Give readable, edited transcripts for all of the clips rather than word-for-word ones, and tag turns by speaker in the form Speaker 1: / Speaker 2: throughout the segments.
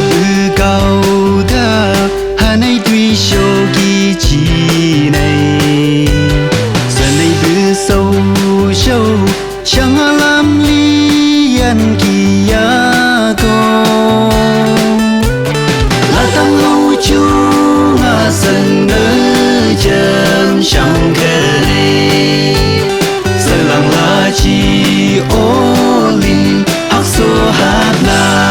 Speaker 1: bư cao thơ hà nay tuy sâu kỳ chi này giờ này bư sâu sâu chẳng làm li ăn kỳ co là tăng lâu chu ngã sân ngỡ chân chẳng kề giờ lặng là chi ô linh hắc số hát la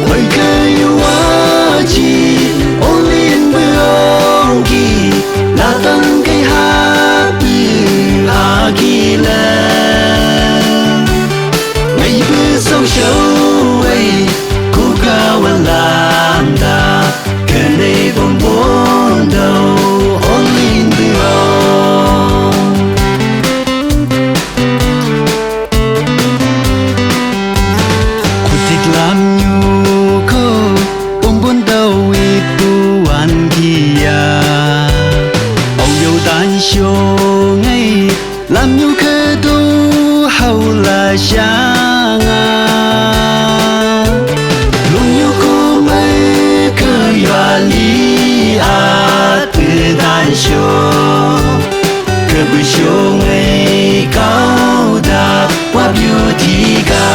Speaker 1: ôi cây hoa chi ô linh bướm kỳ là tăng cây hát hà kỳ lên ngày bữa sâu sâu ấy cố cao anh làm ta cái này bông bốn đầu ô linh bướm cuộc thích làm nhu khô bông bốn đầu ít bu ăn kia ông yêu tan show ngay làm nhu khơi tu hầu là sáng luôn yêu cô mấy khơi và lý từ tan show cơ bự show ngay cao đà qua biểu thị ca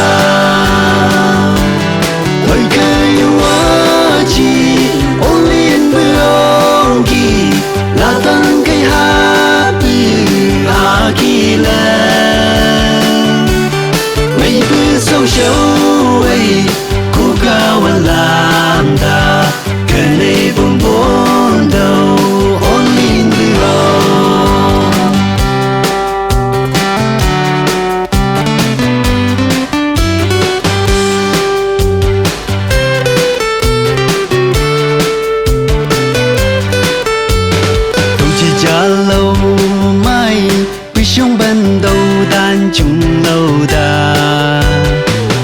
Speaker 1: ôi cây hoa chi ô liên bướm kỳ là tăng cây hát hà kỳ lên ngày bữa sâu sâu ấy cố cao anh làm ta cái này bông bốn đầu ô liên bướm cha lâu mai vì sống bên đầu đàn chung lâu đà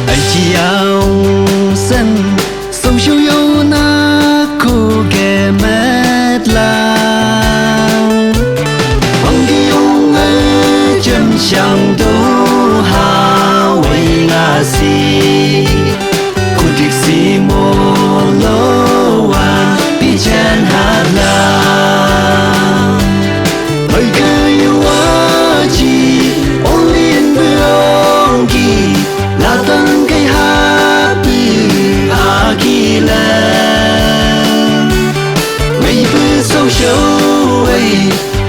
Speaker 1: ai chỉ áo sân sâu sâu yêu na cô ghé mệt la bằng đi ông ấy chân chẳng đâu hà quay ngã si cô thích si mô lô an bị chân hát la ôi cây hoa chi ô liên bướm kỳ là tăng cây hát hà kỳ lên ngày bữa sâu sâu ấy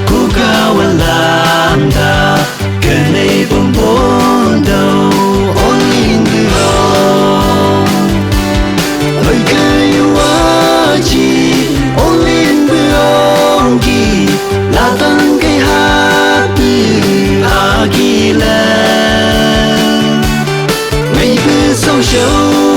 Speaker 1: cố cao anh làm ta cái này bông bốn đầu ô liên bướm ôi cây hoa chi ô liên bướm kỳ là tăng cây hát hà kỳ lên ngày bữa sâu sâu